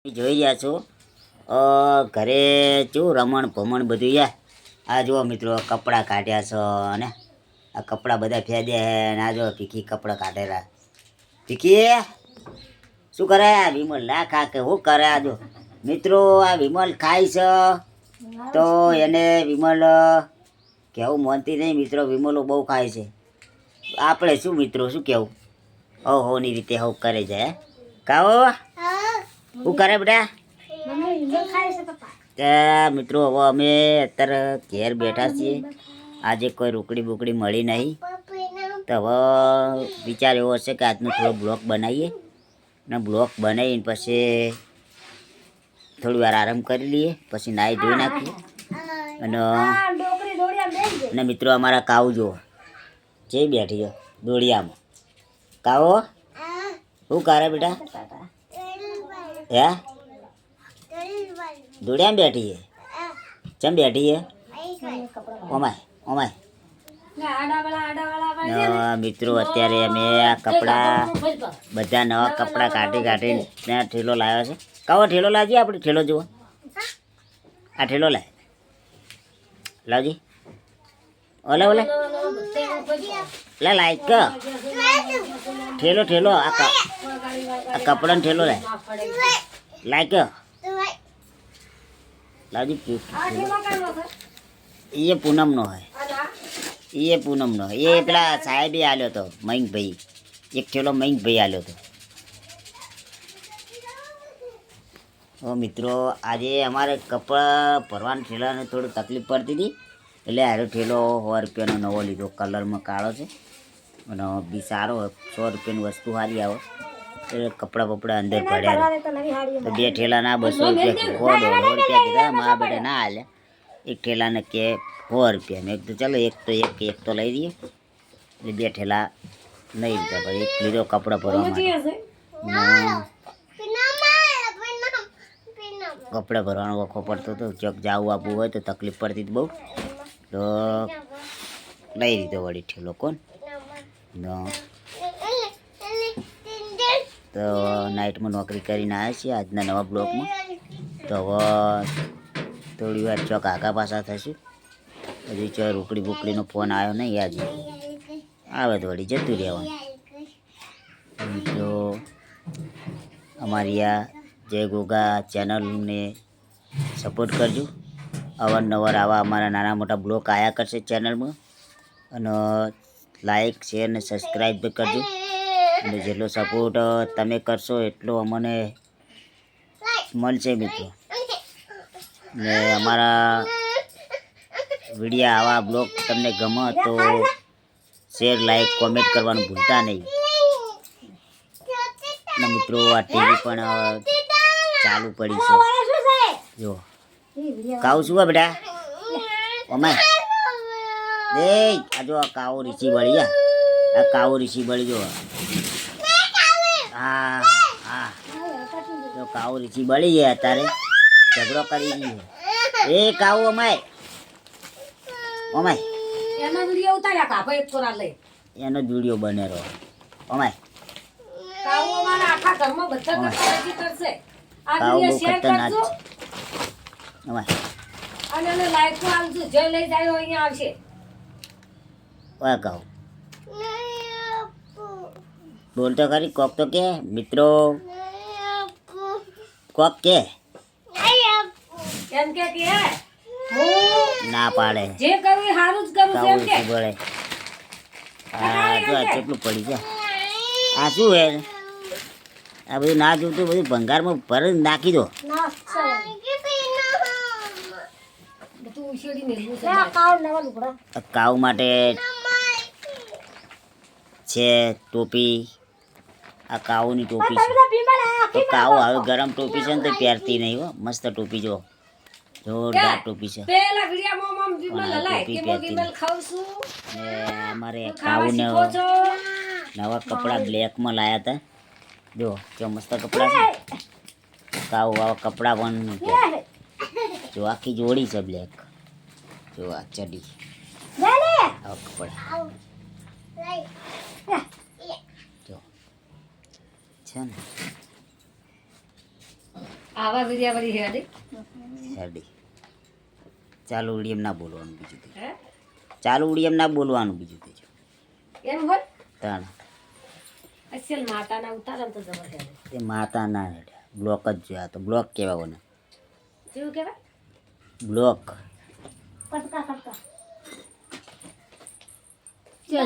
જોઈ રહ્યા છો ઘરે કેવું રમણ ભમણ બધું યાર. આ જુઓ મિત્રો કપડાં કાઢ્યા છે અને આ કપડાં બધા ફેદ્યા હે અને આ જો ભીખી કપડાં કાઢેલા. ભીખી શું કરે આ વિમલ? ના ખા કે શું કરે? આ જો મિત્રો આ વિમલ ખાય છે તો એને વિમલ કેવું માનતી નહીં મિત્રો. વિમલો બહુ ખાય છે. આપણે શું મિત્રો શું કેવું? હોની રીતે હવ કરે જાય કાઓ. શું કરે બેટા? ત્યાં મિત્રો હવે અમે અત્યારે ઘેર બેઠા છીએ. આજે કોઈ રોકડી બોકડી મળી નહીં તો હવે વિચાર એવો હશે કે આજનો થોડો બ્લોગ બનાવીએ ને બ્લોગ બનાવીને પછી થોડી વાર આરામ કરી લઈએ, પછી નાહી ધોઈ નાખીએ. અને મિત્રો અમારા કાવ જુઓ જે બેઠી છે દોડિયામાં. કાવો શું કરે બેટા? હે દોડિયામાં બેઠી છે? ચમ બેઠી છે? ઓમાય ઓમાય મિત્રો અત્યારે અમે આ કપડાં બધા નવા કપડાં કાઢીને ત્યાં ઠેલો લાવ્યો છે. કાવો ઠેલો લાવજે, આપણે ઠેલો જુઓ. આ ઠેલો લાવજી. ઓલે ઓલે લે લાઈક ઠેલો ઠેલો આ કપડાનો ઠેલો લાઈક લાવજી. એ પૂનમનો હોય, એ પૂનમનો હોય. એ પેલા સાહેબે આલ્યો હતો મયંકભાઈ, એક ઠેલો મયંકભાઈ આલ્યો હતો. મિત્રો આજે અમારે કપડાં ભરવાના ઠેલાને થોડું તકલીફ પડતી હતી એટલે હારો ઠેલો 100 રૂપિયાનો નવો લીધો. કલરમાં કાળો છે અને બી સારો, 100 રૂપિયાની વસ્તુ સારી આવે. એટલે કપડાં બપડા અંદર ભર્યા તો બે ઠેલાના 200 રૂપિયા 100 રૂપિયા કીધા. મારા બેટા ના હાલે, એક ઠેલાને કે 100 રૂપિયા. મેં કીધું ચાલો એક તો લઈ દઈએ. એટલે બે ઠેલા નહીં લીધા, પછી એક લીધો કપડાં ભરવા માટે. કપડાં ભરવાનો વખો પડતો હતો, ચોક જવું આપવું હોય તો તકલીફ પડતી હતી બહુ, તો લઈ દીધો વળી ઠેલો. કોણ તો નાઇટમાં નોકરી કરીને આવ્યા છીએ આજના નવા બ્લોકમાં. તો હવે થોડી વાર ચોક આગા પાછા થશું. હજી ચો રોકડી બોકડીનો ફોન આવ્યો નહીં, આજે આવે તો વળી જતું રહેવાનું. તો અમારી આ જય ગોગા ચેનલને સપોર્ટ કરજો. અવારનવાર આવા અમારા નાના મોટા બ્લોગ આવ્યા કરશે ચેનલમાં. અને લાઈક શેર ને સબસ્ક્રાઈબ બી કરજો. અને જેટલો સપોર્ટ તમે કરશો એટલો અમને મળશે મિત્રો. ને અમારા વિડીયો આવા બ્લોગ તમને ગમે તો શેર લાઈક કોમેન્ટ કરવાનું ભૂલતા નહીં. અને મિત્રો આ ટીવી પણ ચાલુ પડી છે જો. કાવું શું બેટા? ઓમાય દે આ જો આ કાવો રીસી બળી. આ કાવો રીસી બળી જો. હા હા તો કાવો રીસી બળી ગયા અત્યારે ઝઘડો કરી ગઈ. એ કાવું અમાય ઓમાય એનો વિડીયો ઉતાર્યા કાપો એક તોરા લઈ એનો વિડીયો બનેરો ઓમાય. કાવું અમારા આખા ઘરમાં બધા કરતા કરશે. આ વિડીયો શેર કરજો ઓમાય અને લાઈક તો આવજો. જે લઈ જાય અહીંયા આવશે. ઓય કાવ બોલતો ખરી કોક તો કે મિત્રો કોક કે એમ કે ના પાડે જે કરું સારું જ કરું એમ કે બોલે. હા જો કેટલું પડી છે. આ શું હે? આ બધું ના જોતું બધું ભંગારમાં ભરી નાખી દો. કાવ માટે છે ટોપી. આ કાવની ટોપી છે. તો કાવ હવે ગરમ ટોપી છે ને તો પહેરતી નહીં હો. મસ્ત ટોપી જો, જોરદાર ટોપી છે. ટોપી પહેરતી નહીં. અમારે કાવને નવા કપડાં બ્લેકમાં લાયા હતા. જો જો મસ્ત કપડાં છે. કાવ આવા કપડાં પણ જો આખી જોડી છે બ્લેક. જો આ ચડી આવા કપડાં જો છે ને. આવા વિડિયા વળી હેડી હેડી ચાલુ ઉડી એમ ના બોલવાનું બીજું તે હે ચાલુ ઉડી એમ ના બોલવાનું બીજું તે એમ હોય તાણ અસલ માતાના ઉતારણ તો જબર હેડે એ માતા ના હેડ્યા બ્લોક જ જોયા તો બ્લોક કહેવાય ને શું કહેવાય બ્લોક કટકા કટકા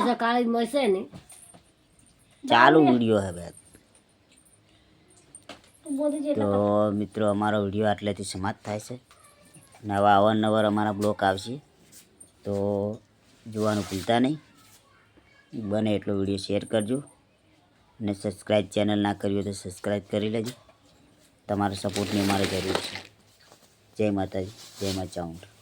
જે કાળી મળશે ને ચાલુ વિડીયો હે ભાઈ તો મિત્રો અમારો વિડીયો આટલેથી સમાપ્ત થાય છે નવા અવારનવાર અમારા બ્લોગ આવશે તો જોવાનું ભૂલતા નહીં બને એટલો વિડીયો શેર કરજો અને સબસ્ક્રાઈબ ચેનલ ના કરી હોય તો સબસ્ક્રાઈબ કરી લેજો તમારા સપોર્ટની અમારે જરૂર છે જય માતાજી જય મા ચામુંડ